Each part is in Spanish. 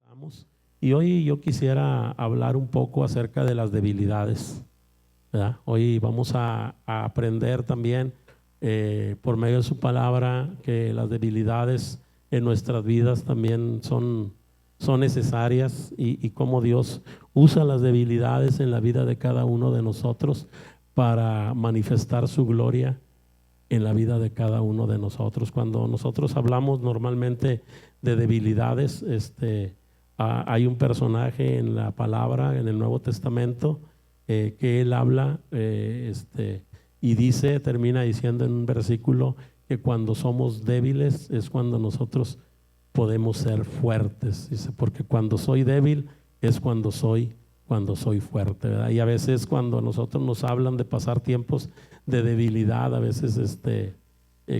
Vamos. Y hoy yo quisiera hablar un poco acerca de las debilidades, ¿verdad? Hoy vamos a aprender también por medio de su palabra que las debilidades en nuestras vidas también son necesarias y cómo Dios usa las debilidades en la vida de cada uno de nosotros para manifestar su gloria en la vida de cada uno de nosotros. Cuando nosotros hablamos normalmente de debilidades, hay un personaje en la palabra, en el Nuevo Testamento, que él habla y dice, termina diciendo en un versículo que cuando somos débiles es cuando nosotros podemos ser fuertes. Dice, porque cuando soy débil es cuando soy fuerte, ¿verdad? Y a veces cuando nosotros nos hablan de pasar tiempos de debilidad, a veces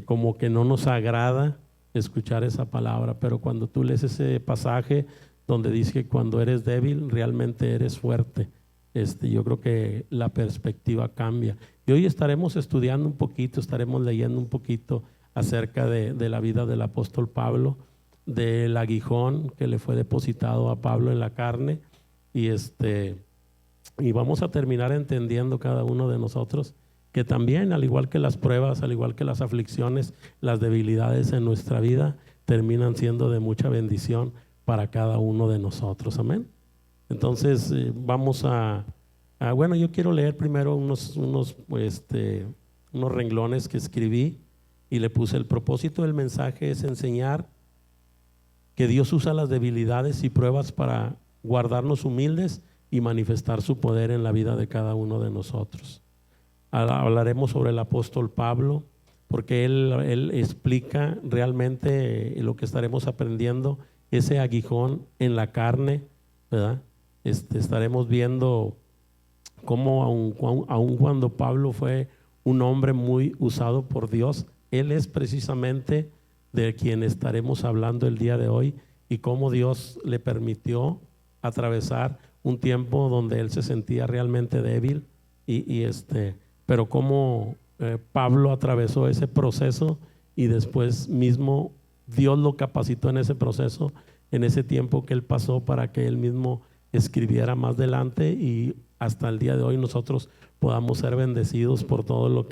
como que no nos agrada escuchar esa palabra, pero cuando tú lees ese pasaje donde dice que cuando eres débil realmente eres fuerte, yo creo que la perspectiva cambia. Y hoy estaremos estudiando un poquito, estaremos leyendo un poquito acerca de la vida del apóstol Pablo, del aguijón que le fue depositado a Pablo en la carne, y vamos a terminar entendiendo cada uno de nosotros que también, al igual que las pruebas, al igual que las aflicciones, las debilidades en nuestra vida terminan siendo de mucha bendición para cada uno de nosotros. Amén. Entonces vamos bueno, yo quiero leer primero unos renglones que escribí y le puse: el propósito del mensaje es enseñar que Dios usa las debilidades y pruebas para guardarnos humildes y manifestar su poder en la vida de cada uno de nosotros. Hablaremos sobre el apóstol Pablo, porque él explica realmente lo que estaremos aprendiendo, ese aguijón en la carne, ¿verdad? Estaremos viendo cómo aun cuando Pablo fue un hombre muy usado por Dios, él es precisamente de quien estaremos hablando el día de hoy, y cómo Dios le permitió atravesar un tiempo donde él se sentía realmente débil pero cómo Pablo atravesó ese proceso y después mismo Dios lo capacitó en ese proceso, en ese tiempo que él pasó, para que él mismo escribiera más adelante, y hasta el día de hoy nosotros podamos ser bendecidos por todo lo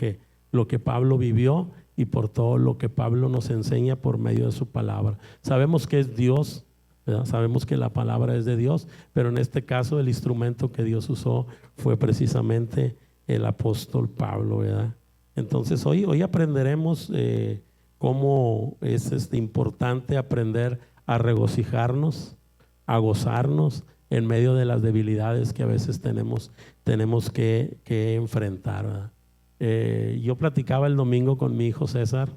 que Pablo vivió y por todo lo que Pablo nos enseña por medio de su palabra. Sabemos que es Dios, ¿verdad? Sabemos que la palabra es de Dios, pero en este caso el instrumento que Dios usó fue precisamente el apóstol Pablo, ¿verdad? Entonces hoy aprenderemos cómo es importante aprender a regocijarnos, a gozarnos en medio de las debilidades que a veces tenemos que enfrentar, ¿verdad? Yo platicaba el domingo con mi hijo César,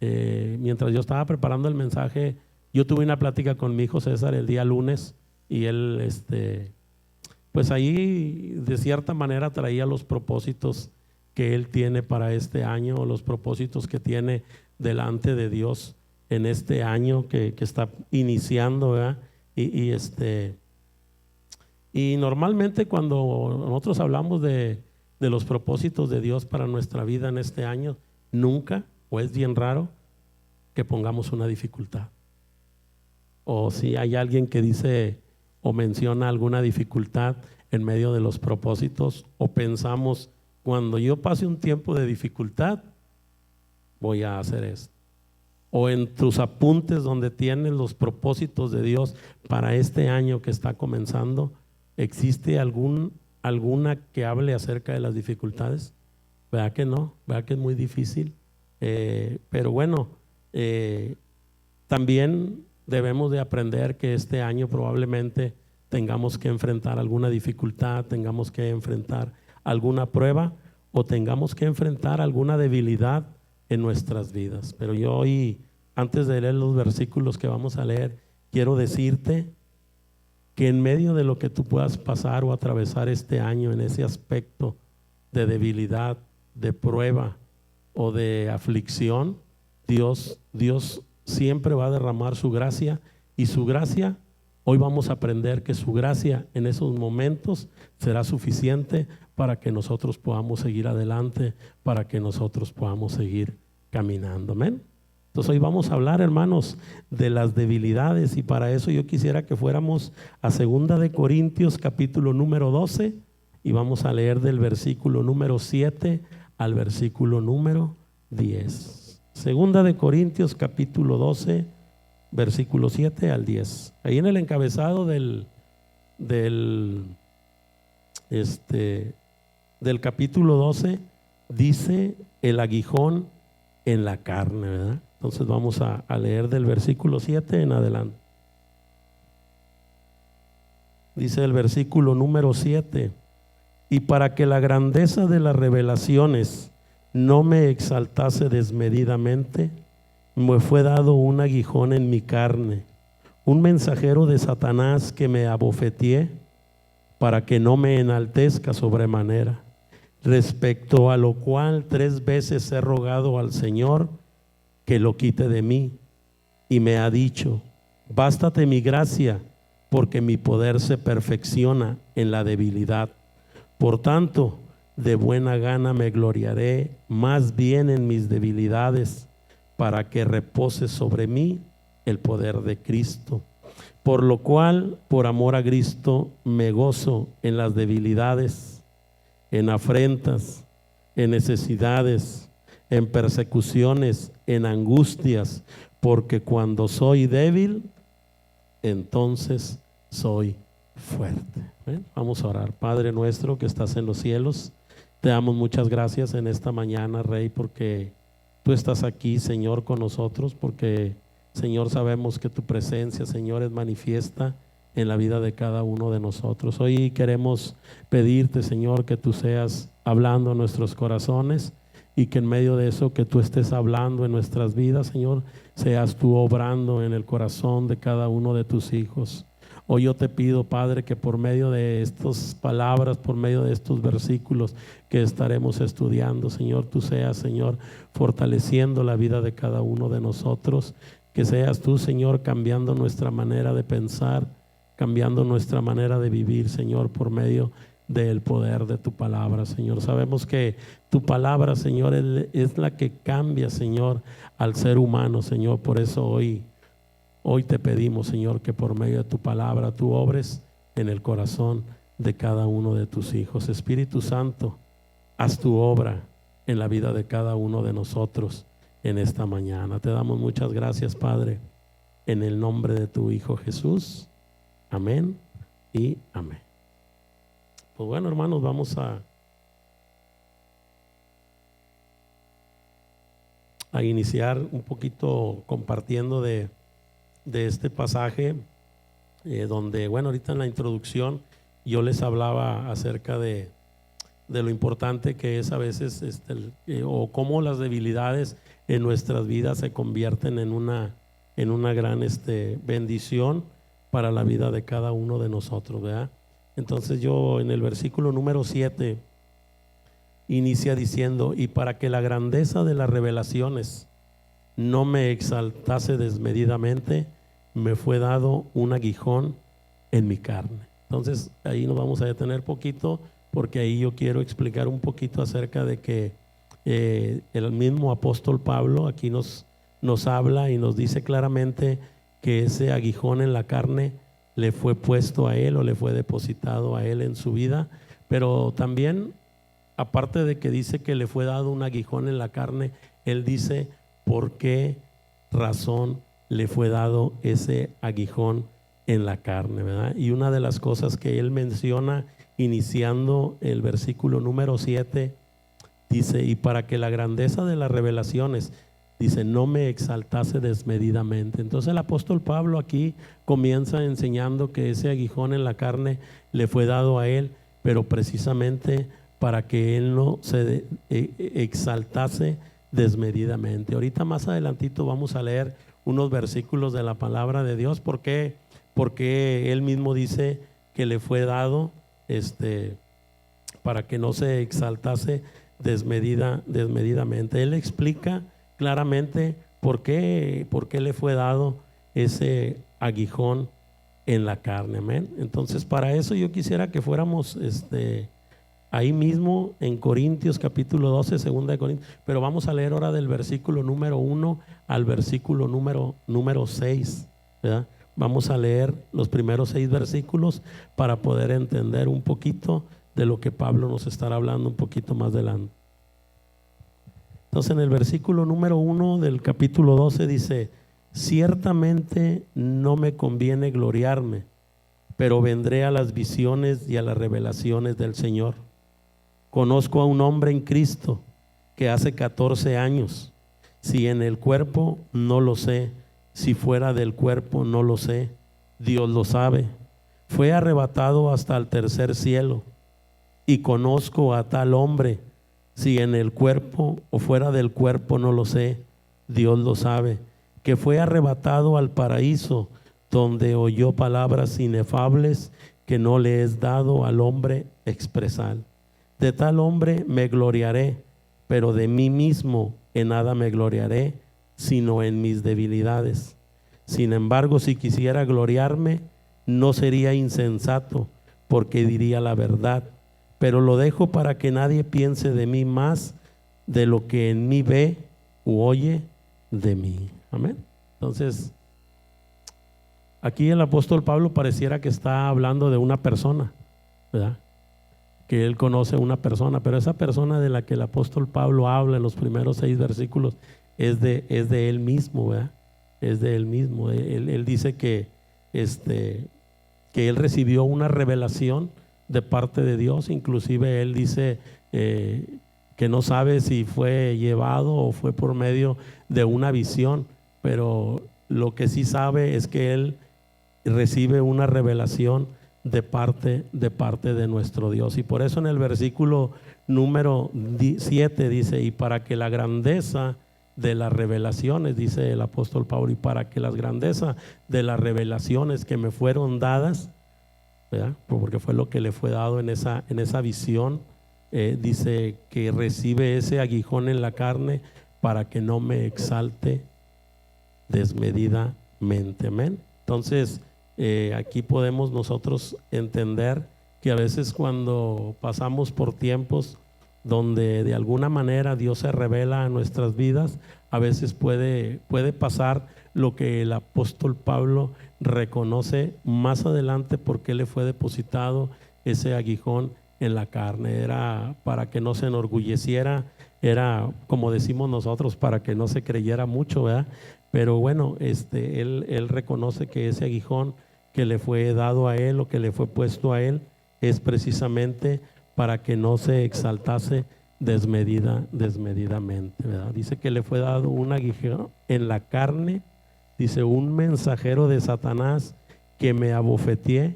mientras yo estaba preparando el mensaje. Yo tuve una plática con mi hijo César el día lunes, y él pues ahí de cierta manera traía los propósitos que él tiene para este año, los propósitos que tiene delante de Dios en este año que está iniciando, ¿verdad? Y normalmente cuando nosotros hablamos de los propósitos de Dios para nuestra vida en este año, nunca, o es bien raro, que pongamos una dificultad. O si hay alguien que dice o menciona alguna dificultad en medio de los propósitos, o pensamos, cuando yo pase un tiempo de dificultad voy a hacer esto. O en tus apuntes donde tienes los propósitos de Dios para este año que está comenzando, ¿existe alguna que hable acerca de las dificultades? ¿Verdad que no? ¿Verdad que es muy difícil? Pero bueno, también debemos de aprender que este año probablemente tengamos que enfrentar alguna dificultad, tengamos que enfrentar alguna prueba, o tengamos que enfrentar alguna debilidad en nuestras vidas. Pero yo hoy, antes de leer los versículos que vamos a leer, quiero decirte que en medio de lo que tú puedas pasar o atravesar este año, en ese aspecto de debilidad, de prueba o de aflicción, Dios siempre va a derramar su gracia, y su gracia, hoy vamos a aprender que su gracia en esos momentos será suficiente para que nosotros podamos seguir adelante, para que nosotros podamos seguir caminando. Amén. Entonces hoy vamos a hablar, hermanos, de las debilidades, y para eso yo quisiera que fuéramos a 2 Corintios capítulo número 12 y vamos a leer del versículo número 7 al versículo número 10. 2 Corintios capítulo 12, versículo 7 al 10. Ahí en el encabezado del capítulo 12 dice el aguijón en la carne, ¿verdad? Entonces vamos a leer del versículo 7 en adelante. Dice el versículo número 7: y para que la grandeza de las revelaciones no me exaltase desmedidamente, me fue dado un aguijón en mi carne, un mensajero de Satanás que me abofeteé, para que no me enaltezca sobremanera. Respecto a lo cual 3 veces he rogado al Señor que lo quite de mí, y me ha dicho: bástate mi gracia, porque mi poder se perfecciona en la debilidad. Por tanto, de buena gana me gloriaré más bien en mis debilidades, para que repose sobre mí el poder de Cristo. Por lo cual, por amor a Cristo, me gozo en las debilidades, en afrentas, en necesidades, en persecuciones, en angustias, porque cuando soy débil, entonces soy fuerte. Vamos a orar. Padre nuestro que estás en los cielos, te damos muchas gracias en esta mañana, Rey, porque tú estás aquí, Señor, con nosotros, porque, Señor, sabemos que tu presencia, Señor, es manifiesta en la vida de cada uno de nosotros. Hoy queremos pedirte, Señor, que tú seas hablando en nuestros corazones, y que en medio de eso que tú estés hablando en nuestras vidas, Señor, seas tú obrando en el corazón de cada uno de tus hijos. Hoy yo te pido, Padre, que por medio de estas palabras, por medio de estos versículos que estaremos estudiando, Señor, tú seas, Señor, fortaleciendo la vida de cada uno de nosotros. Que seas tú, Señor, cambiando nuestra manera de pensar, cambiando nuestra manera de vivir, Señor, por medio del poder de tu palabra, Señor. Sabemos que tu palabra, Señor, es la que cambia, Señor, al ser humano, Señor. Por eso hoy te pedimos, Señor, que por medio de tu palabra tú obres en el corazón de cada uno de tus hijos. Espíritu Santo, haz tu obra en la vida de cada uno de nosotros en esta mañana. Te damos muchas gracias, Padre, en el nombre de tu Hijo Jesús. Amén y amén. Pues bueno, hermanos, vamos a iniciar un poquito compartiendo de este pasaje, donde, bueno, ahorita en la introducción yo les hablaba acerca de lo importante que es a veces o cómo las debilidades en nuestras vidas se convierten en una gran bendición para la vida de cada uno de nosotros, ¿verdad? Entonces yo en el versículo número 7 inicia diciendo: y para que la grandeza de las revelaciones no me exaltase desmedidamente, me fue dado un aguijón en mi carne. Entonces ahí nos vamos a detener poquito, porque ahí yo quiero explicar un poquito acerca de que el mismo apóstol Pablo aquí nos habla y nos dice claramente que ese aguijón en la carne le fue puesto a él, o le fue depositado a él en su vida. Pero también, aparte de que dice que le fue dado un aguijón en la carne, él dice por qué razón le fue dado ese aguijón en la carne, ¿verdad? Y una de las cosas que él menciona iniciando el versículo número 7, dice: y para que la grandeza de las revelaciones, dice, no me exaltase desmedidamente. Entonces el apóstol Pablo aquí comienza enseñando que ese aguijón en la carne le fue dado a él, pero precisamente para que él no se exaltase desmedidamente. Ahorita más adelantito vamos a leer unos versículos de la palabra de Dios, porque él mismo dice que le fue dado para que no se exaltase desmedidamente. Él explica claramente por qué le fue dado ese aguijón en la carne. Amén. Entonces, para eso yo quisiera que fuéramos ahí mismo en Corintios capítulo 12, segunda de Corintios, pero vamos a leer ahora del versículo número 1 al versículo número 6, ¿verdad? Vamos a leer los primeros 6 versículos para poder entender un poquito de lo que Pablo nos estará hablando un poquito más adelante. Entonces en el versículo número 1 del capítulo 12 dice: ciertamente no me conviene gloriarme, pero vendré a las visiones y a las revelaciones del Señor. Conozco a un hombre en Cristo que hace 14 años, si en el cuerpo no lo sé, si fuera del cuerpo no lo sé, Dios lo sabe, fue arrebatado hasta el tercer cielo. Y conozco a tal hombre, si en el cuerpo o fuera del cuerpo no lo sé, Dios lo sabe, que fue arrebatado al paraíso, donde oyó palabras inefables que no le es dado al hombre expresar. De tal hombre me gloriaré, pero de mí mismo en nada me gloriaré, sino en mis debilidades. Sin embargo, si quisiera gloriarme, no sería insensato, porque diría la verdad, pero lo dejo para que nadie piense de mí más de lo que en mí ve u oye de mí. Amén. Entonces, aquí el apóstol Pablo pareciera que está hablando de una persona, ¿verdad? Que él conoce una persona, pero esa persona de la que el apóstol Pablo habla en los primeros 6 versículos es de él mismo, ¿verdad? Es de él mismo. Él dice que él recibió una revelación de parte de Dios. Inclusive él dice que no sabe si fue llevado o fue por medio de una visión, pero lo que sí sabe es que él recibe una revelación de parte de nuestro Dios. Y por eso en el versículo número 7 dice: y para que la grandeza de las revelaciones, dice el apóstol Pablo, y para que las grandezas de las revelaciones que me fueron dadas, ¿verdad? Porque fue lo que le fue dado en esa visión, dice que recibe ese aguijón en la carne para que no me exalte desmedidamente. Amén. Entonces aquí podemos nosotros entender que a veces cuando pasamos por tiempos donde de alguna manera Dios se revela a nuestras vidas, a veces puede pasar lo que el apóstol Pablo reconoce más adelante, porque le fue depositado ese aguijón en la carne. Era para que no se enorgulleciera, era como decimos nosotros, para que no se creyera mucho, ¿verdad? Pero bueno, él reconoce que ese aguijón que le fue dado a él o que le fue puesto a él es precisamente para que no se exaltase desmedidamente, ¿verdad? Dice que le fue dado un aguijón en la carne, dice: un mensajero de Satanás que me abofeteé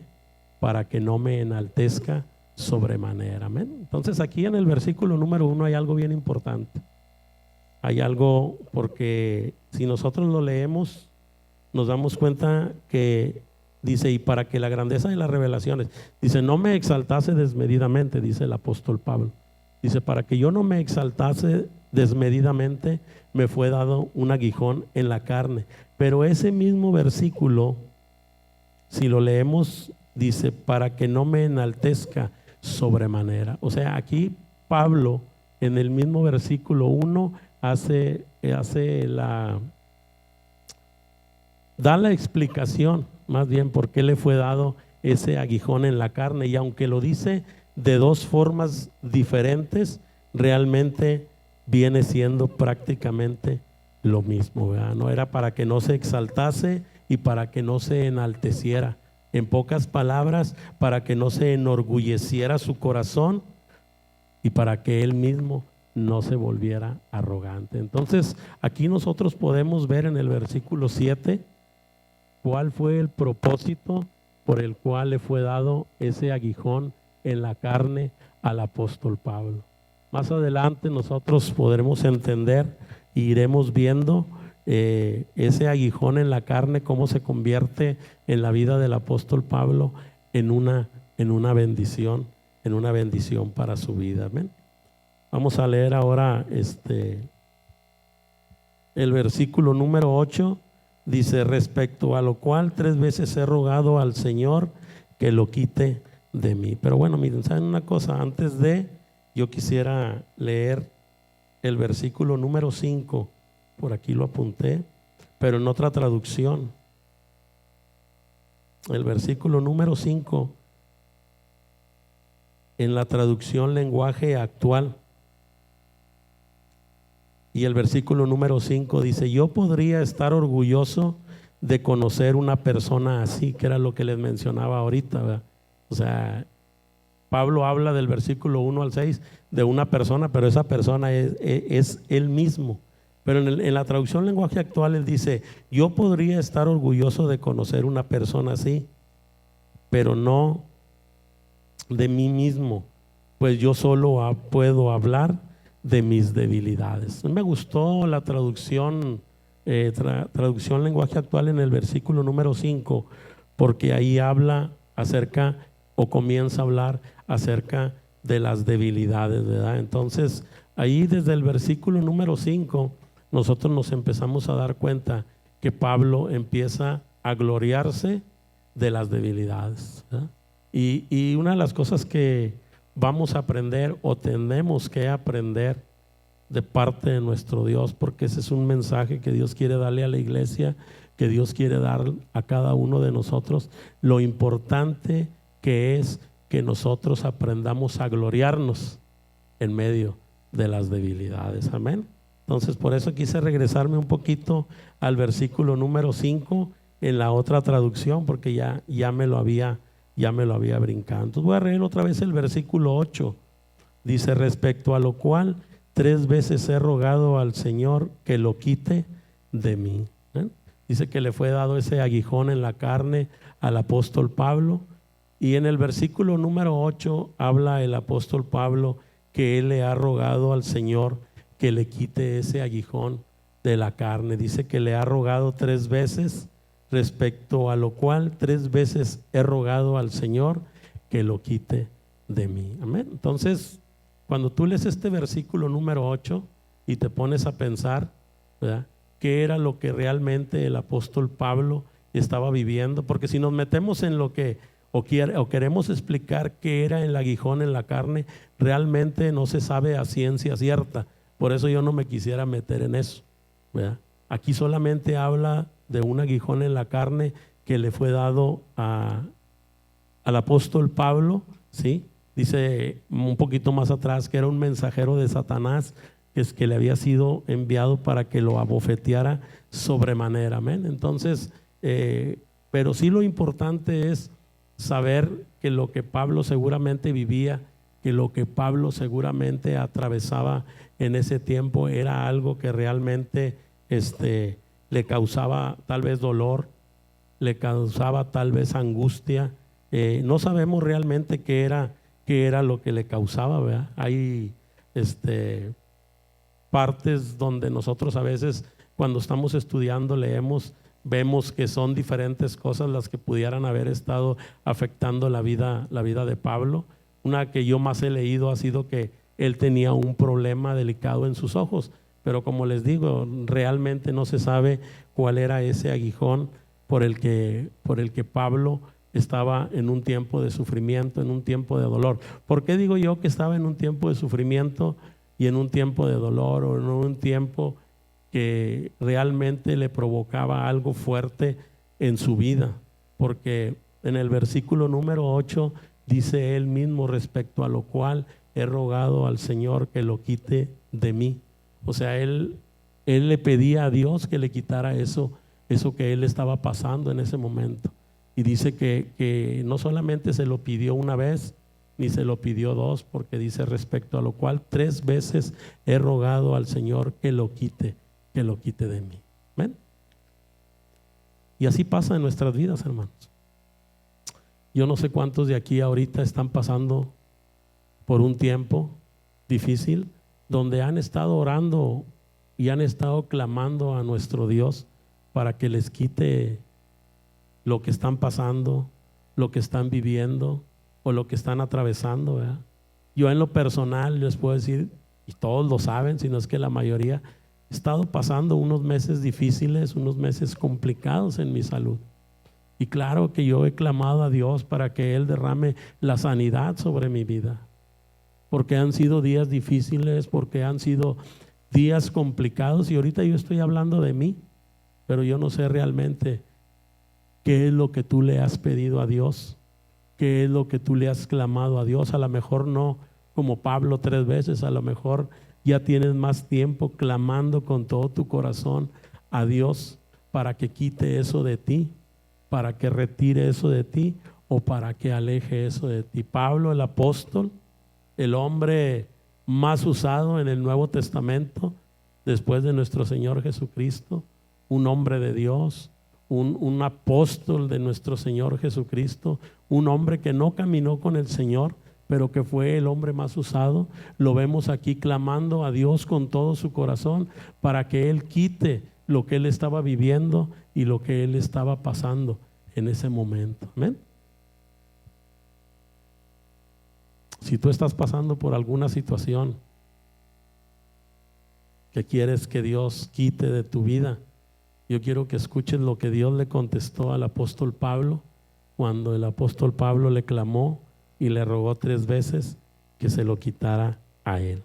para que no me enaltezca sobremanera. Amén. Entonces aquí en el versículo número 1 hay algo bien importante. Hay algo, porque si nosotros lo leemos nos damos cuenta que dice: y para que la grandeza de las revelaciones, dice, no me exaltase desmedidamente, dice el apóstol Pablo. Dice: para que yo no me exaltase desmedidamente, me fue dado un aguijón en la carne. Pero ese mismo versículo, si lo leemos, dice: para que no me enaltezca sobremanera. O sea, aquí Pablo en el mismo versículo 1 da la explicación más bien por qué le fue dado ese aguijón en la carne, y aunque lo dice de 2 formas diferentes, realmente viene siendo prácticamente lo mismo, ¿verdad? No era para que no se exaltase y para que no se enalteciera. En pocas palabras, para que no se enorgulleciera su corazón y para que él mismo no se volviera arrogante. Entonces aquí nosotros podemos ver en el versículo 7 cuál fue el propósito por el cual le fue dado ese aguijón en la carne al apóstol Pablo. Más adelante nosotros podremos entender e iremos viendo ese aguijón en la carne, cómo se convierte en la vida del apóstol Pablo en una bendición, para su vida. Amén. Vamos a leer ahora el versículo número 8. Dice: respecto a lo cual 3 veces he rogado al Señor que lo quite de mí. Pero bueno, miren, ¿saben una cosa? Antes de, yo quisiera leer el versículo número 5, por aquí lo apunté, pero en otra traducción. El versículo número 5 en la traducción lenguaje actual. Y el versículo número 5 dice: yo podría estar orgulloso de conocer una persona así, que era lo que les mencionaba ahorita, ¿verdad? O sea, Pablo habla del versículo 1 al 6 de una persona, pero esa persona es él mismo. Pero en la traducción lenguaje actual él dice: yo podría estar orgulloso de conocer una persona así, pero no de mí mismo, pues yo solo puedo hablar de mis debilidades. Me gustó la traducción, traducción lenguaje actual en el versículo número 5, porque ahí habla acerca o comienza a hablar acerca de las debilidades, ¿verdad? Entonces ahí desde el versículo número 5 nosotros nos empezamos a dar cuenta que Pablo empieza a gloriarse de las debilidades, ¿verdad? Y una de las cosas que vamos a aprender o tenemos que aprender de parte de nuestro Dios, porque ese es un mensaje que Dios quiere darle a la iglesia, que Dios quiere dar a cada uno de nosotros, lo importante que es que nosotros aprendamos a gloriarnos en medio de las debilidades. Amén. Entonces por eso quise regresarme un poquito al versículo número 5 en la otra traducción, porque ya me lo había brincado. Entonces voy a leer otra vez el versículo 8. Dice: respecto a lo cual 3 veces he rogado al Señor que lo quite de mí. Dice que le fue dado ese aguijón en la carne al apóstol Pablo, y en el versículo número 8 habla el apóstol Pablo que él le ha rogado al Señor que le quite ese aguijón de la carne. Dice que le ha rogado 3 veces, respecto a lo cual 3 veces he rogado al Señor que lo quite de mí. Amén. Entonces, cuando tú lees este versículo número 8 y te pones a pensar, ¿verdad?, qué era lo que realmente el apóstol Pablo estaba viviendo, porque si nos metemos en lo que o queremos explicar qué era el aguijón en la carne, realmente no se sabe a ciencia cierta. Por eso yo no me quisiera meter en eso, ¿verdad? Aquí solamente habla de un aguijón en la carne que le fue dado al apóstol Pablo, ¿sí? Dice un poquito más atrás que era un mensajero de Satanás, que le había sido enviado para que lo abofeteara sobremanera. Amén. Entonces, pero sí lo importante es saber que lo que Pablo seguramente vivía, que lo que Pablo seguramente atravesaba en ese tiempo era algo que realmente le causaba tal vez dolor, le causaba tal vez angustia. No sabemos realmente qué era lo que le causaba, ¿verdad? Hay partes donde nosotros a veces cuando estamos estudiando leemos, vemos que son diferentes cosas las que pudieran haber estado afectando la vida de Pablo. Una que yo más he leído ha sido que él tenía un problema delicado en sus ojos, pero como les digo, realmente no se sabe cuál era ese aguijón por el que Pablo estaba en un tiempo de sufrimiento, en un tiempo de dolor. ¿Por qué digo yo que estaba en un tiempo de sufrimiento y en un tiempo de dolor, o en un tiempo que realmente le provocaba algo fuerte en su vida? Porque en el versículo número 8 dice él mismo: respecto a lo cual he rogado al Señor que lo quite de mí. O sea, él le pedía a Dios que le quitara eso que él estaba pasando en ese momento. Y dice que no solamente se lo pidió una vez, ni se lo pidió 2, porque dice: respecto a lo cual 3 veces he rogado al Señor que lo quite de mí. ¿Ven? Y así pasa en nuestras vidas, hermanos. Yo no sé cuántos de aquí ahorita están pasando por un tiempo difícil, donde han estado orando y han estado clamando a nuestro Dios para que les quite lo que están pasando, lo que están viviendo o lo que están atravesando, ¿verdad? Yo en lo personal les puedo decir, y todos lo saben, si no es que la mayoría, he estado pasando unos meses difíciles, unos meses complicados en mi salud. Y claro que yo he clamado a Dios para que Él derrame la sanidad sobre mi vida, porque han sido días difíciles, porque han sido días complicados, y ahorita yo estoy hablando de mí, pero yo no sé realmente qué es lo que tú le has pedido a Dios, qué es lo que tú le has clamado a Dios. A lo mejor no como Pablo 3 veces, a lo mejor ya tienes más tiempo clamando con todo tu corazón a Dios para que quite eso de ti, para que retire eso de ti o para que aleje eso de ti. Pablo, el apóstol, el hombre más usado en el Nuevo Testamento después de nuestro Señor Jesucristo, un hombre de Dios, un apóstol de nuestro Señor Jesucristo, un hombre que no caminó con el Señor, pero que fue el hombre más usado. Lo vemos aquí clamando a Dios con todo su corazón para que Él quite lo que él estaba viviendo y lo que él estaba pasando en ese momento. Amén. Si tú estás pasando por alguna situación que quieres que Dios quite de tu vida, yo quiero que escuches lo que Dios le contestó al apóstol Pablo cuando el apóstol Pablo le clamó y le rogó 3 veces que se lo quitara a él.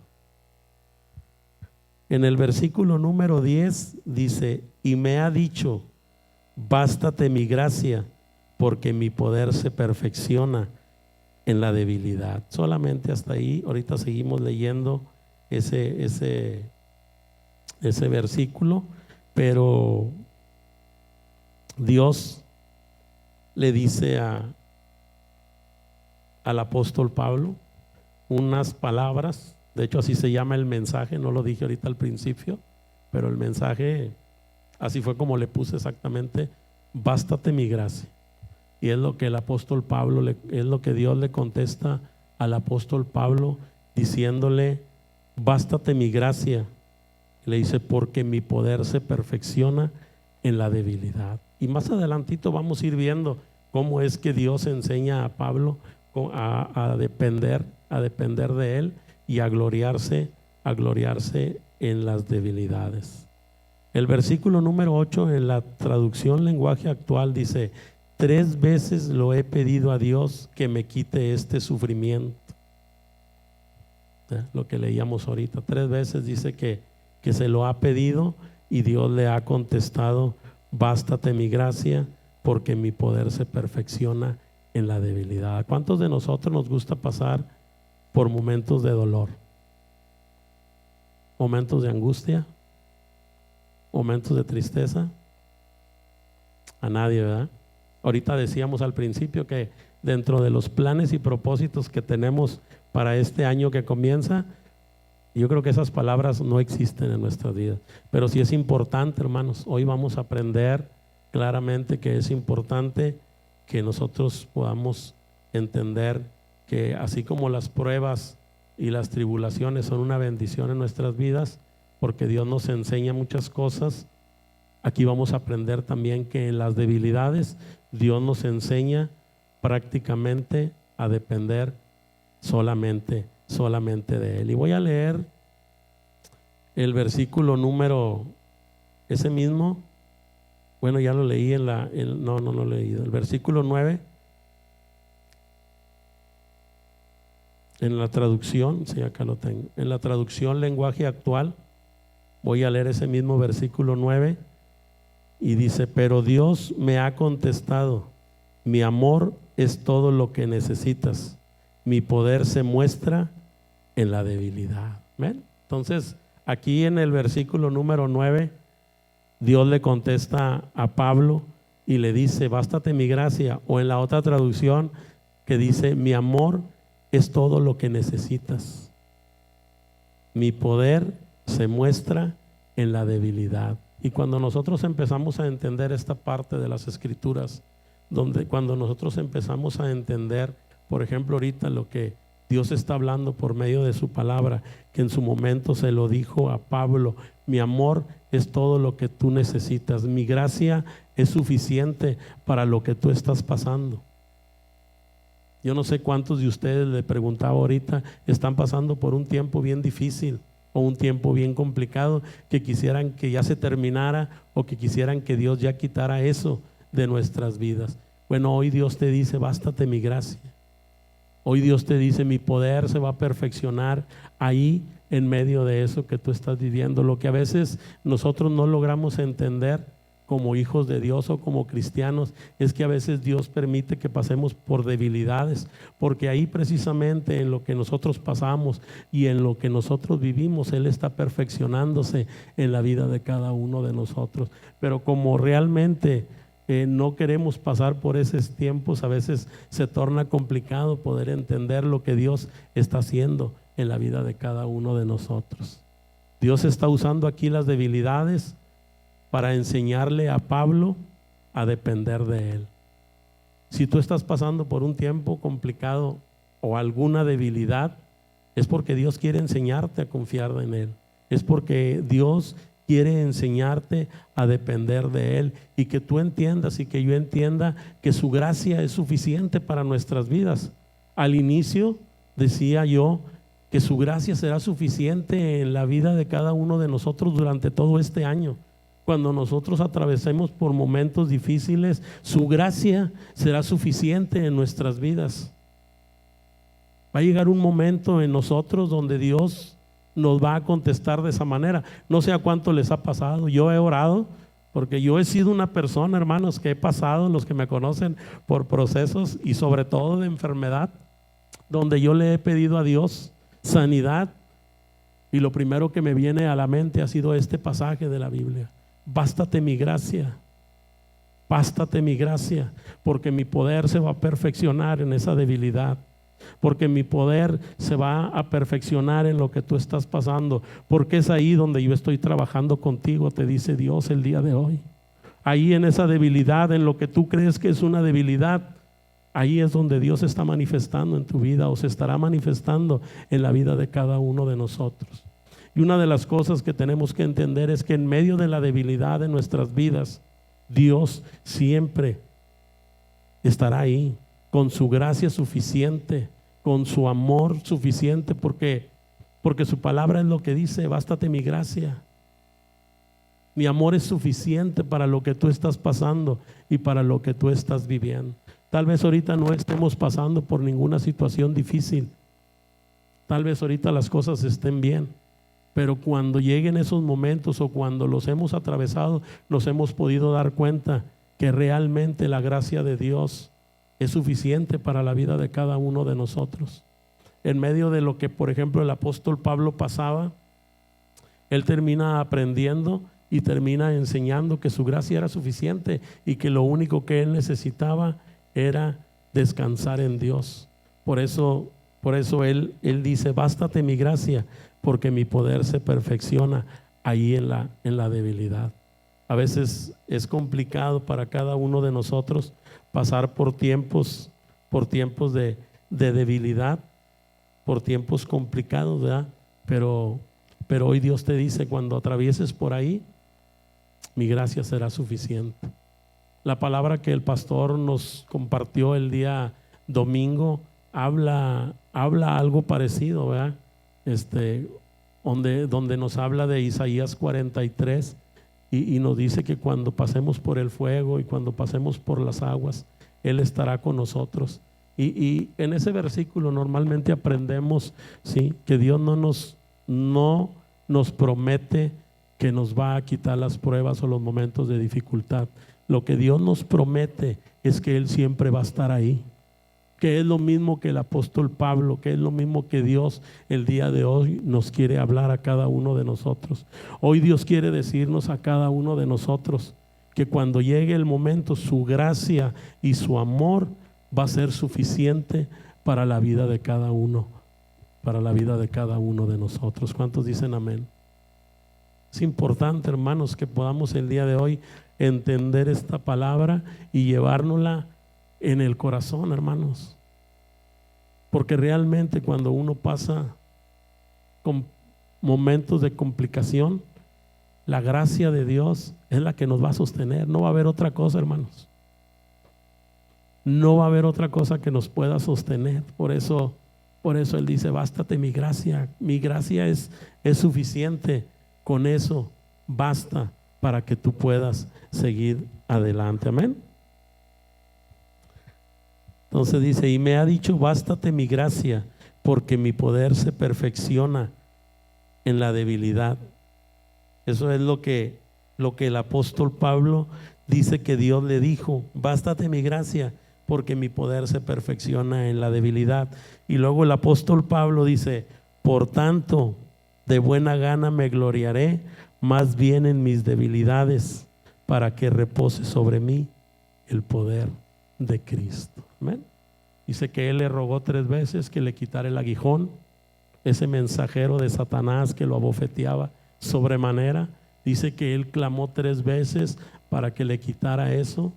En el versículo número 10 dice: y me ha dicho, bástate mi gracia, porque mi poder se perfecciona en la debilidad. Solamente hasta ahí. Ahorita seguimos leyendo ese versículo, pero Dios le dice al apóstol Pablo unas palabras. De hecho, así se llama el mensaje, no lo dije ahorita al principio, pero el mensaje, así fue como le puse exactamente: bástate mi gracia. Y es lo que el apóstol Pablo, es lo que Dios le contesta al apóstol Pablo, diciéndole: bástate mi gracia. Le dice: porque mi poder se perfecciona en la debilidad. Y más adelantito vamos a ir viendo cómo es que Dios enseña a Pablo a depender de él y a gloriarse en las debilidades. El versículo número 8 en la traducción lenguaje actual dice: 3 veces lo he pedido a Dios que me quite este sufrimiento. Lo que leíamos ahorita, 3 veces dice que se lo ha pedido y Dios le ha contestado: bástate mi gracia, porque mi poder se perfecciona en la debilidad. ¿A cuántos de nosotros nos gusta pasar por momentos de dolor, momentos de angustia, momentos de tristeza? A nadie, ¿verdad? Ahorita decíamos al principio que dentro de los planes y propósitos que tenemos para este año que comienza, yo creo que esas palabras no existen en nuestras vidas, pero sí es importante, hermanos. Hoy vamos a aprender claramente que es importante que nosotros podamos entender que así como las pruebas y las tribulaciones son una bendición en nuestras vidas, porque Dios nos enseña muchas cosas, aquí vamos a aprender también que en las debilidades Dios nos enseña prácticamente a depender solamente de Él. Y voy a leer el versículo número, ese mismo, bueno, ya lo leí no lo he leído, el versículo 9. En la traducción, sí, acá lo tengo, en la traducción lenguaje actual, voy a leer ese mismo versículo 9 y dice: pero Dios me ha contestado, mi amor es todo lo que necesitas, mi poder se muestra en la debilidad. ¿Ven? Entonces, aquí en el versículo número 9, Dios le contesta a Pablo y le dice: bástate mi gracia, o en la otra traducción que dice: mi amor es todo lo que necesitas, mi poder se muestra en la debilidad. Y cuando nosotros empezamos a entender esta parte de las escrituras, cuando nosotros empezamos a entender, por ejemplo, ahorita lo que Dios está hablando por medio de su palabra, que en su momento se lo dijo a Pablo: mi amor es todo lo que tú necesitas, mi gracia es suficiente para lo que tú estás pasando. Yo no sé cuántos de ustedes, le preguntaba ahorita, están pasando por un tiempo bien difícil o un tiempo bien complicado, que quisieran que ya se terminara o que quisieran que Dios ya quitara eso de nuestras vidas. Bueno, hoy Dios te dice, bástate mi gracia. Hoy Dios te dice, mi poder se va a perfeccionar ahí en medio de eso que tú estás viviendo. Lo que a veces nosotros no logramos entender como hijos de Dios o como cristianos es que a veces Dios permite que pasemos por debilidades, porque ahí precisamente en lo que nosotros pasamos y en lo que nosotros vivimos, Él está perfeccionándose en la vida de cada uno de nosotros. Pero como realmente no queremos pasar por esos tiempos, a veces se torna complicado poder entender lo que Dios está haciendo en la vida de cada uno de nosotros. Dios está usando aquí las debilidades para enseñarle a Pablo a depender de Él. Si tú estás pasando por un tiempo complicado o alguna debilidad, es porque Dios quiere enseñarte a confiar en Él. Es porque Dios quiere enseñarte a depender de Él, y que tú entiendas y que yo entienda que su gracia es suficiente para nuestras vidas. Al inicio decía yo que su gracia será suficiente en la vida de cada uno de nosotros durante todo este año. Cuando nosotros atravesemos por momentos difíciles, su gracia será suficiente en nuestras vidas. Va a llegar un momento en nosotros donde Dios nos va a contestar de esa manera. No sé a cuánto les ha pasado. Yo he orado porque yo he sido una persona, hermanos, que he pasado, los que me conocen, por procesos y sobre todo de enfermedad, donde yo le he pedido a Dios sanidad, y lo primero que me viene a la mente ha sido este pasaje de la Biblia: bástate mi gracia, bástate mi gracia, porque mi poder se va a perfeccionar en esa debilidad, porque mi poder se va a perfeccionar en lo que tú estás pasando, porque es ahí donde yo estoy trabajando contigo, te dice Dios el día de hoy. Ahí en esa debilidad, en lo que tú crees que es una debilidad, ahí es donde Dios se está manifestando en tu vida, o se estará manifestando en la vida de cada uno de nosotros. Y una de las cosas que tenemos que entender es que en medio de la debilidad de nuestras vidas, Dios siempre estará ahí con su gracia suficiente, con su amor suficiente, porque su palabra es lo que dice: bástate mi gracia. Mi amor es suficiente para lo que tú estás pasando y para lo que tú estás viviendo. Tal vez ahorita no estemos pasando por ninguna situación difícil, tal vez ahorita las cosas estén bien, pero cuando lleguen esos momentos o cuando los hemos atravesado, nos hemos podido dar cuenta que realmente la gracia de Dios es suficiente para la vida de cada uno de nosotros. En medio de lo que, por ejemplo, el apóstol Pablo pasaba, él termina aprendiendo y termina enseñando que su gracia era suficiente y que lo único que él necesitaba era descansar en Dios. Por eso él dice: bástate mi gracia, porque mi poder se perfecciona ahí en la debilidad. A veces es complicado para cada uno de nosotros pasar por tiempos de debilidad, por tiempos complicados, ¿verdad? Pero hoy Dios te dice: cuando atravieses por ahí, mi gracia será suficiente. La palabra que el pastor nos compartió el día domingo habla algo parecido, ¿verdad? Donde nos habla de Isaías 43 y nos dice que cuando pasemos por el fuego y cuando pasemos por las aguas, Él estará con nosotros. Y en ese versículo normalmente aprendemos, ¿sí?, que Dios no nos promete que nos va a quitar las pruebas o los momentos de dificultad. Lo que Dios nos promete es que Él siempre va a estar ahí, que es lo mismo que el apóstol Pablo, que es lo mismo que Dios el día de hoy nos quiere hablar a cada uno de nosotros. Hoy Dios quiere decirnos a cada uno de nosotros que cuando llegue el momento, su gracia y su amor va a ser suficiente para la vida de cada uno, para la vida de cada uno de nosotros. ¿Cuántos dicen amén? Es importante, hermanos, que podamos el día de hoy entender esta palabra y llevárnosla en el corazón, hermanos, porque realmente cuando uno pasa con momentos de complicación, la gracia de Dios es la que nos va a sostener. No va a haber otra cosa, hermanos. No va a haber otra cosa que nos pueda sostener. Por eso Él dice: bástate mi gracia es suficiente. Con eso basta para que tú puedas seguir adelante. Amén. Entonces dice, y me ha dicho, bástate mi gracia, porque mi poder se perfecciona en la debilidad. Eso es lo que el apóstol Pablo dice que Dios le dijo: bástate mi gracia, porque mi poder se perfecciona en la debilidad. Y luego el apóstol Pablo dice: por tanto, de buena gana me gloriaré más bien en mis debilidades, para que repose sobre mí el poder de Cristo. Amén. Dice que él le rogó 3 veces que le quitara el aguijón, ese mensajero de Satanás que lo abofeteaba sobremanera. Dice que él clamó 3 veces para que le quitara eso.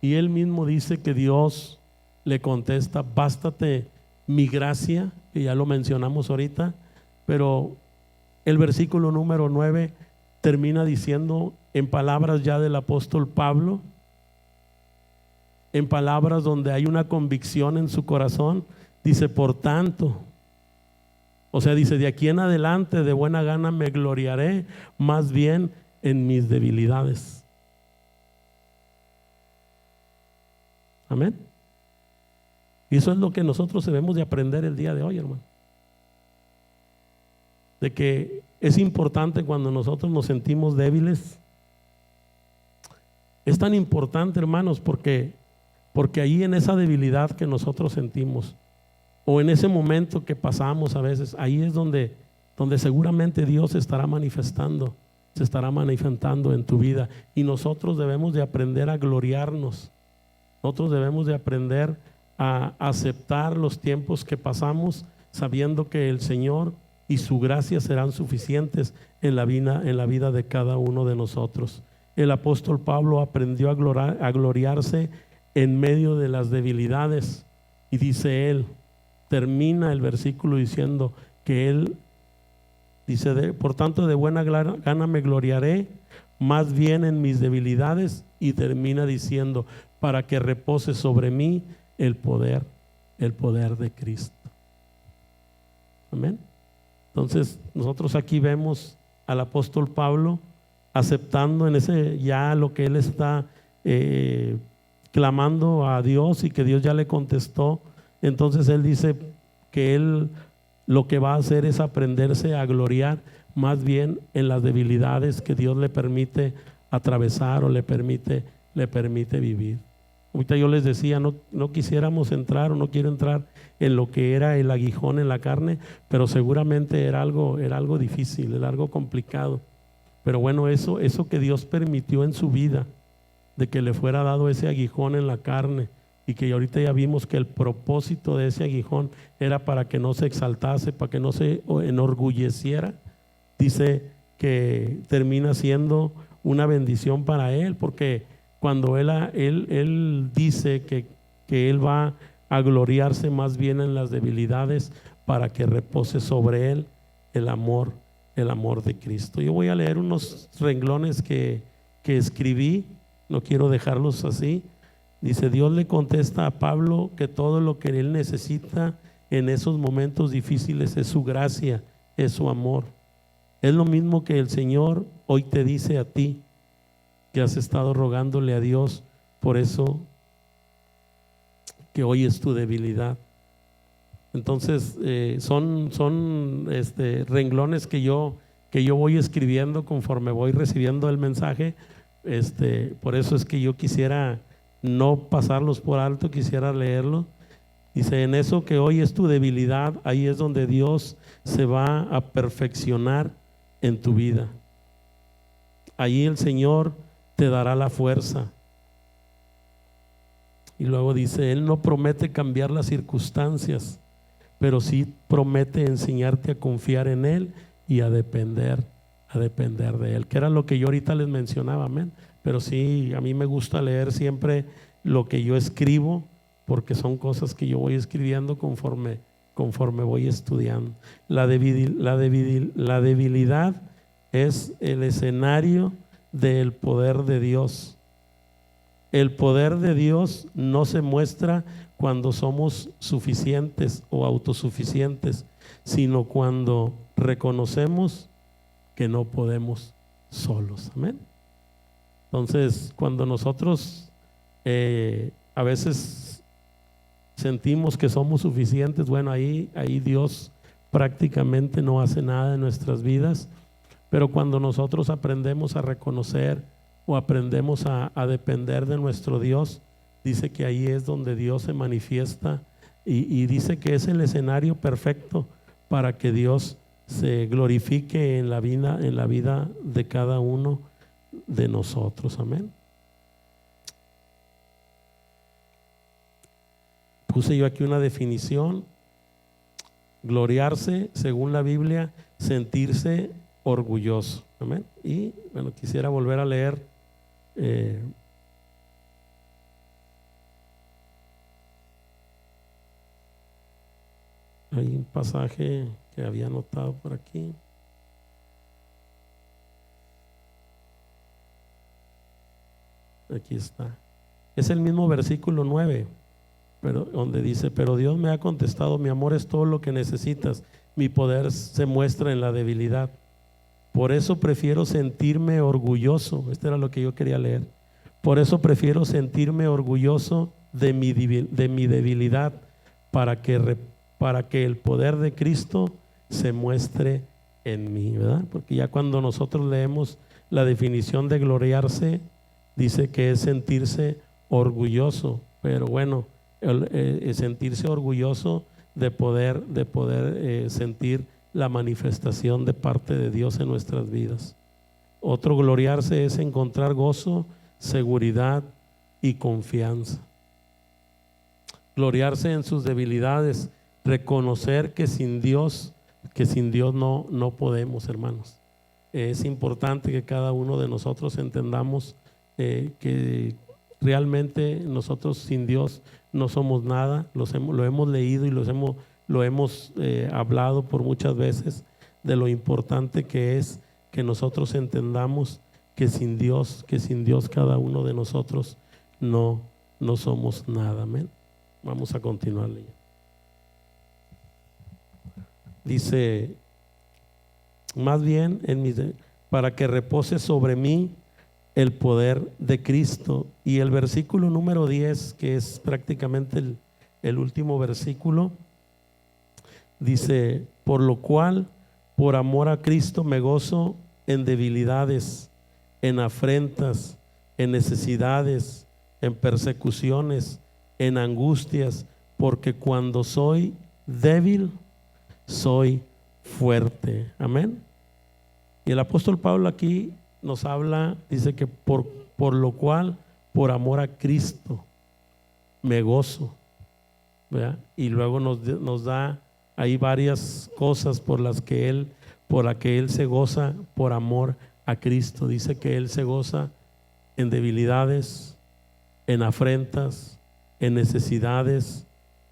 Y él mismo dice que Dios le contesta: bástate mi gracia, que ya lo mencionamos ahorita. Pero el versículo número 9 termina diciendo, en palabras ya del apóstol Pablo, en palabras donde hay una convicción en su corazón, dice: por tanto, o sea, dice, de aquí en adelante de buena gana me gloriaré más bien en mis debilidades. Amén. Y eso es lo que nosotros debemos de aprender el día de hoy, hermano. De que es importante cuando nosotros nos sentimos débiles. Es tan importante, hermanos, porque ahí en esa debilidad que nosotros sentimos, o en ese momento que pasamos a veces, ahí es donde seguramente Dios se estará manifestando en tu vida. Y nosotros debemos de aprender a gloriarnos. Nosotros debemos de aprender a aceptar los tiempos que pasamos, sabiendo que el Señor y su gracia serán suficientes en la vida de cada uno de nosotros. El apóstol Pablo aprendió a gloriarse en medio de las debilidades, y dice él, termina el versículo diciendo que él dice: por tanto, de buena gana me gloriaré más bien en mis debilidades, y termina diciendo: para que repose sobre mí el poder de Cristo. Amén. Entonces nosotros aquí vemos al apóstol Pablo aceptando en ese ya lo que él está clamando a Dios, y que Dios ya le contestó. Entonces él dice que él lo que va a hacer es aprenderse a gloriar más bien en las debilidades que Dios le permite atravesar o le permite vivir. Ahorita yo les decía, no quisiéramos entrar, o no quiero entrar en lo que era el aguijón en la carne, pero seguramente era algo difícil, era algo complicado. Pero bueno, eso que Dios permitió en su vida, de que le fuera dado ese aguijón en la carne, y que ahorita ya vimos que el propósito de ese aguijón era para que no se exaltase, para que no se enorgulleciera. Dice que termina siendo una bendición para él, porque cuando él dice que él va a gloriarse más bien en las debilidades, para que repose sobre él el amor de Cristo. Yo voy a leer unos renglones que escribí, no quiero dejarlos así. Dice: Dios le contesta a Pablo que todo lo que él necesita en esos momentos difíciles es su gracia, es su amor. Es lo mismo que el Señor hoy te dice a ti, que has estado rogándole a Dios por eso, que hoy es tu debilidad. Entonces son renglones que yo voy escribiendo conforme voy recibiendo el mensaje. Por eso es que yo quisiera no pasarlos por alto, quisiera leerlos. Dice: en eso que hoy es tu debilidad, ahí es donde Dios se va a perfeccionar en tu vida. Allí el Señor te dará la fuerza. Y luego dice: Él no promete cambiar las circunstancias, pero sí promete enseñarte a confiar en Él y a depender de Él, que era lo que yo ahorita les mencionaba. Amén. Pero sí, a mí me gusta leer siempre lo que yo escribo, porque son cosas que yo voy escribiendo conforme voy estudiando. La debilidad es el escenario del poder de Dios. El poder de Dios no se muestra cuando somos suficientes o autosuficientes, sino cuando reconocemos que no podemos solos. Amén. Entonces, cuando nosotros a veces sentimos que somos suficientes, bueno, ahí Dios prácticamente no hace nada en nuestras vidas. Pero cuando nosotros aprendemos a reconocer o aprendemos a depender de nuestro Dios, dice que ahí es donde Dios se manifiesta y dice que es el escenario perfecto para que Dios se glorifique en la vida de cada uno de nosotros. Amén. Puse yo aquí una definición: gloriarse, según la Biblia, sentirse orgulloso. Amén. Y bueno, quisiera volver a leer hay un pasaje que había anotado por aquí. Aquí está. Es el mismo versículo 9, pero donde dice: pero Dios me ha contestado, mi amor es todo lo que necesitas, mi poder se muestra en la debilidad. Por eso prefiero sentirme orgulloso. Esto era lo que yo quería leer. Por eso prefiero sentirme orgulloso de mi debilidad, para que el poder de Cristo se muestre en mí, ¿verdad? Porque ya cuando nosotros leemos la definición de gloriarse, dice que es sentirse orgulloso. Pero bueno, sentirse orgulloso de poder sentir la manifestación de parte de Dios en nuestras vidas. Otro gloriarse es encontrar gozo, seguridad y confianza. Gloriarse en sus debilidades, reconocer que sin Dios no podemos, hermanos. Es importante que cada uno de nosotros entendamos que realmente nosotros sin Dios no somos nada. Lo hemos leído y lo hemos hablado por muchas veces, de lo importante que es que nosotros entendamos que sin Dios cada uno de nosotros no somos nada. Amén. Vamos a continuar leyendo. Dice: más bien para que repose sobre mí el poder de Cristo. Y el versículo número 10, que es prácticamente el último versículo, dice: por lo cual, por amor a Cristo, me gozo en debilidades, en afrentas, en necesidades, en persecuciones, en angustias, porque cuando soy débil, soy fuerte. Amén. Y el apóstol Pablo aquí nos habla, dice que por lo cual, por amor a Cristo, me gozo, ¿verdad? Y luego nos da ahí varias cosas por las que él se goza por amor a Cristo. Dice que él se goza en debilidades, en afrentas, en necesidades,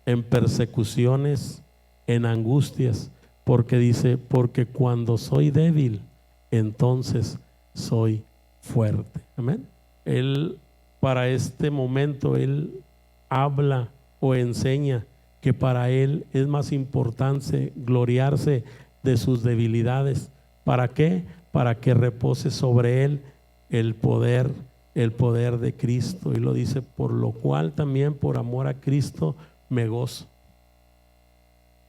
en persecuciones, en angustias, porque dice: porque cuando soy débil, entonces soy fuerte. Amén. Él, para este momento, él habla o enseña que para él es más importante gloriarse de sus debilidades. ¿Para qué? Para que repose sobre él el poder de Cristo. Y lo dice: por lo cual también por amor a Cristo me gozo.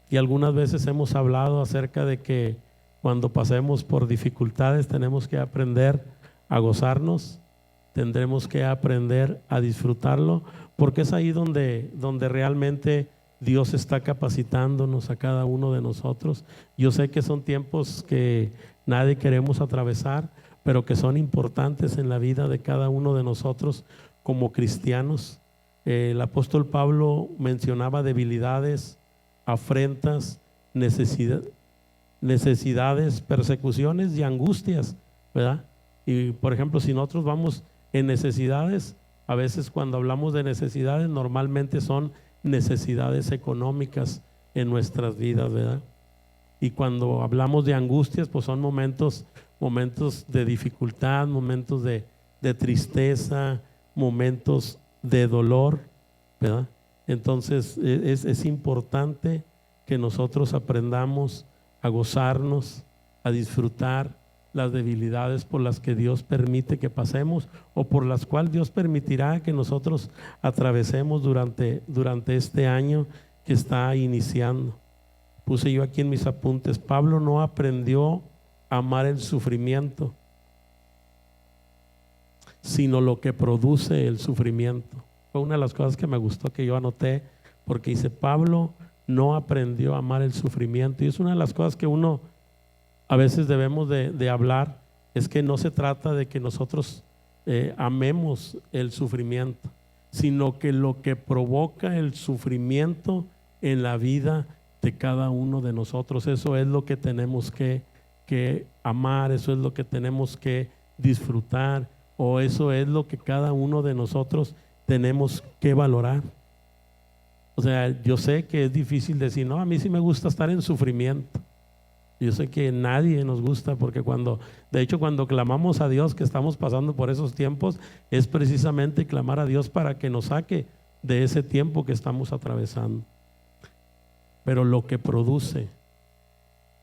Y algunas veces hemos hablado acerca de que cuando pasemos por dificultades tenemos que aprender a gozarnos, tendremos que aprender a disfrutarlo, porque es ahí donde realmente Dios está capacitándonos a cada uno de nosotros. Yo sé que son tiempos que nadie queremos atravesar, pero que son importantes en la vida de cada uno de nosotros como cristianos. El apóstol Pablo mencionaba debilidades, afrentas, necesidades, persecuciones y angustias, ¿verdad? Y por ejemplo, si nosotros vamos en necesidades, a veces cuando hablamos de necesidades, normalmente son necesidades económicas en nuestras vidas, ¿verdad? Y cuando hablamos de angustias, pues son momentos de dificultad, momentos de tristeza, momentos de dolor, ¿verdad? Entonces es importante que nosotros aprendamos a gozarnos, a disfrutar las debilidades por las que Dios permite que pasemos o por las cuales Dios permitirá que nosotros atravesemos durante este año que está iniciando. Puse yo aquí en mis apuntes, Pablo no aprendió a amar el sufrimiento, sino lo que produce el sufrimiento. Fue una de las cosas que me gustó, que yo anoté, porque dice, Pablo no aprendió a amar el sufrimiento. Y es una de las cosas que uno a veces debemos de hablar, es que no se trata de que nosotros amemos el sufrimiento, sino que lo que provoca el sufrimiento en la vida de cada uno de nosotros, eso es lo que tenemos que amar, eso es lo que tenemos que disfrutar, o eso es lo que cada uno de nosotros tenemos que valorar. O sea, yo sé que es difícil decir, no, a mí sí me gusta estar en sufrimiento. Yo sé que nadie nos gusta, porque de hecho cuando clamamos a Dios que estamos pasando por esos tiempos, es precisamente clamar a Dios para que nos saque de ese tiempo que estamos atravesando. Pero lo que produce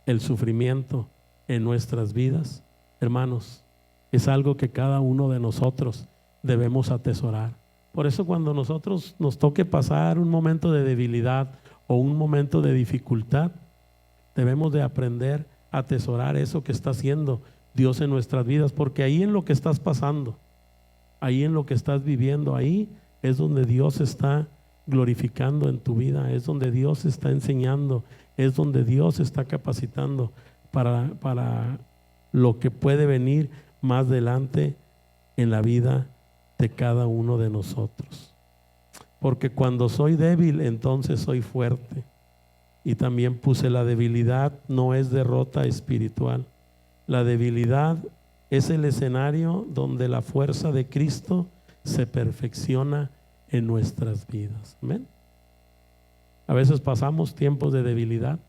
el sufrimiento en nuestras vidas, hermanos, es algo que cada uno de nosotros debemos atesorar. Por eso cuando nosotros nos toque pasar un momento de debilidad o un momento de dificultad, debemos de aprender a atesorar eso que está haciendo Dios en nuestras vidas, porque ahí en lo que estás pasando, ahí en lo que estás viviendo, ahí es donde Dios está glorificando en tu vida, es donde Dios está enseñando, es donde Dios está capacitando para lo que puede venir más adelante en la vida de cada uno de nosotros. Porque cuando soy débil, entonces soy fuerte. Y también puse, la debilidad no es derrota espiritual. La debilidad es el escenario donde la fuerza de Cristo se perfecciona en nuestras vidas. ¿Amén? A veces pasamos tiempos de debilidad.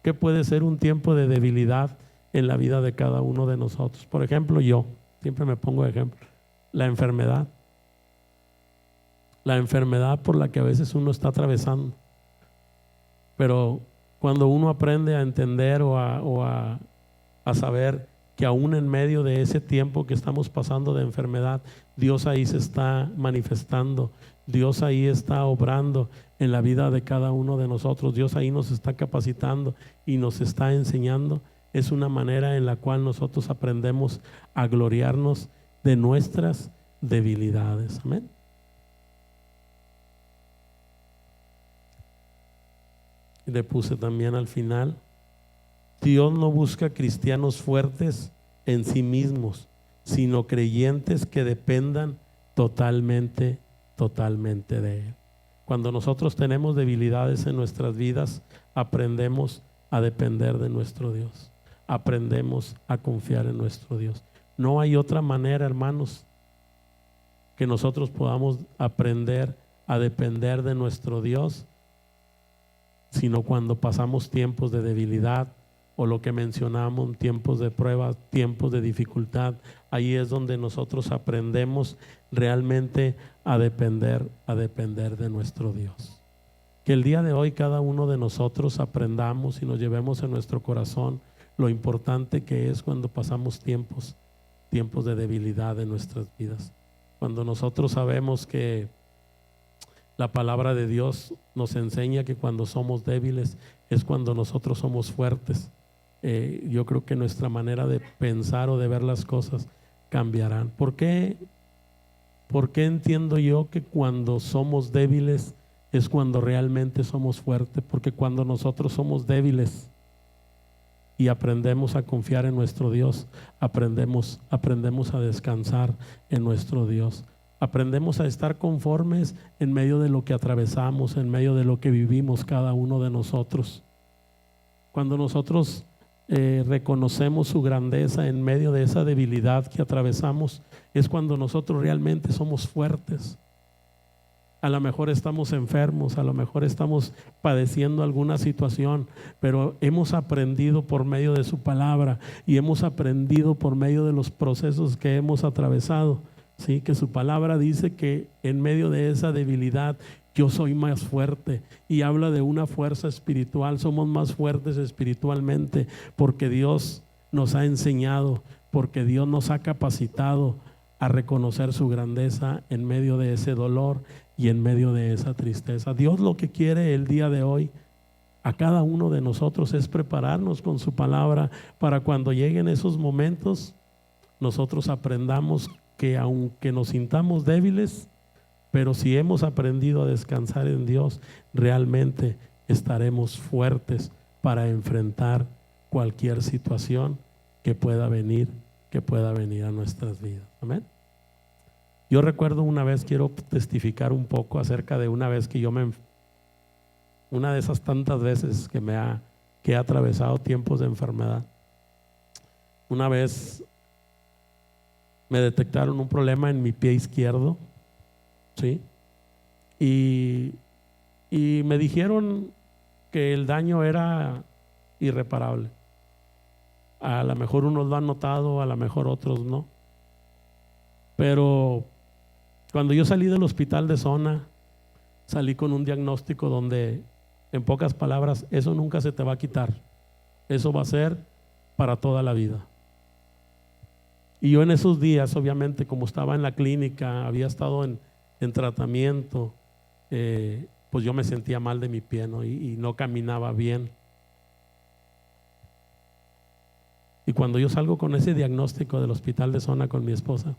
¿Qué puede ser un tiempo de debilidad en la vida de cada uno de nosotros? Por ejemplo, yo siempre me pongo de ejemplo, la enfermedad. La enfermedad por la que a veces uno está atravesando. Pero cuando uno aprende a entender o a saber que aún en medio de ese tiempo que estamos pasando de enfermedad, Dios ahí se está manifestando, Dios ahí está obrando en la vida de cada uno de nosotros, Dios ahí nos está capacitando y nos está enseñando. Es una manera en la cual nosotros aprendemos a gloriarnos de nuestras debilidades. Amén. Y le puse también al final, Dios no busca cristianos fuertes en sí mismos, sino creyentes que dependan totalmente de Él. Cuando nosotros tenemos debilidades en nuestras vidas, aprendemos a depender de nuestro Dios, aprendemos a confiar en nuestro Dios. No hay otra manera, hermanos, que nosotros podamos aprender a depender de nuestro Dios, sino cuando pasamos tiempos de debilidad, o lo que mencionamos, tiempos de prueba, tiempos de dificultad. Ahí es donde nosotros aprendemos realmente a depender de nuestro Dios. Que el día de hoy cada uno de nosotros aprendamos y nos llevemos en nuestro corazón lo importante que es cuando pasamos tiempos de debilidad en nuestras vidas. Cuando nosotros sabemos que la palabra de Dios nos enseña que cuando somos débiles es cuando nosotros somos fuertes. Yo creo que nuestra manera de pensar o de ver las cosas cambiarán. ¿Por qué entiendo yo que cuando somos débiles es cuando realmente somos fuertes? Porque cuando nosotros somos débiles y aprendemos a confiar en nuestro Dios, aprendemos a descansar en nuestro Dios. Aprendemos a estar conformes en medio de lo que atravesamos, en medio de lo que vivimos cada uno de nosotros. Cuando nosotros reconocemos su grandeza en medio de esa debilidad que atravesamos, es cuando nosotros realmente somos fuertes. A lo mejor estamos enfermos, a lo mejor estamos padeciendo alguna situación, pero hemos aprendido por medio de su palabra y hemos aprendido por medio de los procesos que hemos atravesado. Sí, que su palabra dice que en medio de esa debilidad yo soy más fuerte, y habla de una fuerza espiritual. Somos más fuertes espiritualmente porque Dios nos ha enseñado, porque Dios nos ha capacitado a reconocer su grandeza en medio de ese dolor y en medio de esa tristeza. Dios lo que quiere el día de hoy a cada uno de nosotros es prepararnos con su palabra para cuando lleguen esos momentos, nosotros aprendamos que aunque nos sintamos débiles, pero si hemos aprendido a descansar en Dios, realmente estaremos fuertes para enfrentar cualquier situación que pueda venir a nuestras vidas. Amén. Yo recuerdo una vez, quiero testificar un poco acerca de una vez que una de esas tantas veces que he atravesado tiempos de enfermedad. Una vez me detectaron un problema en mi pie izquierdo, ¿sí? Y me dijeron que el daño era irreparable. A lo mejor unos lo han notado, a lo mejor otros no. Pero cuando yo salí del hospital de zona, salí con un diagnóstico donde, en pocas palabras, eso nunca se te va a quitar. Eso va a ser para toda la vida. Y yo en esos días, obviamente, como estaba en la clínica, había estado en tratamiento, pues yo me sentía mal de mi pie, ¿no? Y no caminaba bien. Y cuando yo salgo con ese diagnóstico del hospital de zona con mi esposa,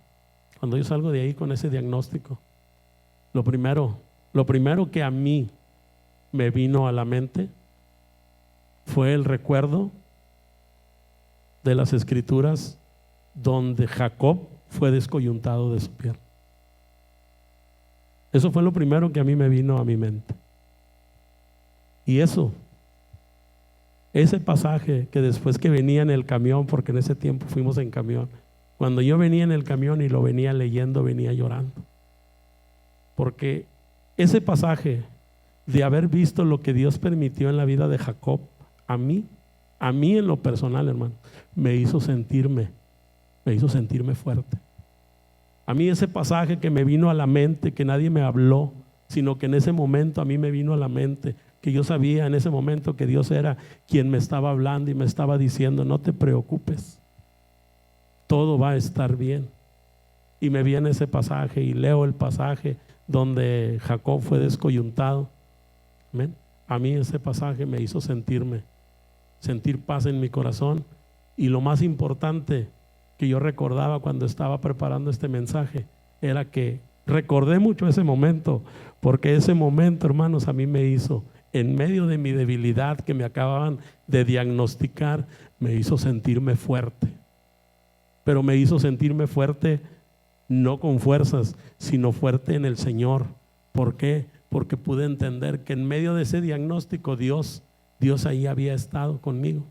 cuando yo salgo de ahí con ese diagnóstico, lo primero que a mí me vino a la mente fue el recuerdo de las escrituras donde Jacob fue descoyuntado de su pierna. Eso fue lo primero que a mí me vino a mi mente. Y ese pasaje que después que venía en el camión, porque en ese tiempo fuimos en camión, cuando yo venía en el camión y lo venía leyendo, venía llorando, porque ese pasaje de haber visto lo que Dios permitió en la vida de Jacob, a mí en lo personal, hermano, me hizo sentirme fuerte. A mí ese pasaje que me vino a la mente, que nadie me habló, sino que en ese momento a mí me vino a la mente, que yo sabía en ese momento que Dios era quien me estaba hablando y me estaba diciendo: no te preocupes, todo va a estar bien. Y me viene ese pasaje y leo el pasaje donde Jacob fue descoyuntado. Amén. A mí ese pasaje me hizo sentir paz en mi corazón. Y lo más importante que yo recordaba cuando estaba preparando este mensaje era que recordé mucho ese momento, porque ese momento, hermanos, a mí me hizo, en medio de mi debilidad que me acababan de diagnosticar, me hizo sentirme fuerte. Pero me hizo sentirme fuerte no con fuerzas, sino fuerte en el Señor. ¿Por qué? Porque pude entender que en medio de ese diagnóstico Dios ahí había estado conmigo.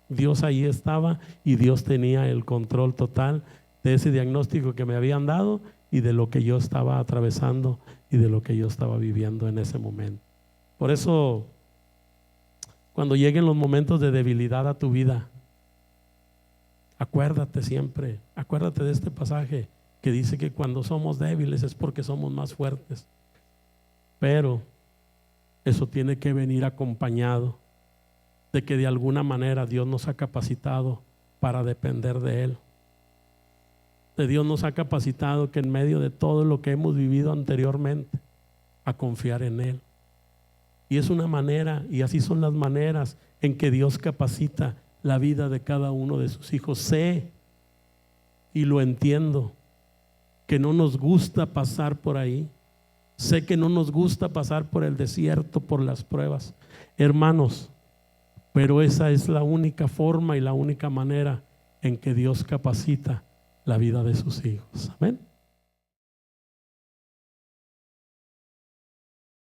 Dios ahí estaba y Dios tenía el control total de ese diagnóstico que me habían dado y de lo que yo estaba atravesando y de lo que yo estaba viviendo en ese momento. Por eso, cuando lleguen los momentos de debilidad a tu vida, acuérdate de este pasaje que dice que cuando somos débiles es porque somos más fuertes. Pero eso tiene que venir acompañado de que de alguna manera Dios nos ha capacitado para depender de Él. De Dios nos ha capacitado que en medio de todo lo que hemos vivido anteriormente, a confiar en Él. Y es una manera, y así son las maneras en que Dios capacita la vida de cada uno de sus hijos. Sé, y lo entiendo, que no nos gusta pasar por ahí. Sé que no nos gusta pasar por el desierto, por las pruebas, hermanos, pero esa es la única forma y la única manera en que Dios capacita la vida de sus hijos. Amén.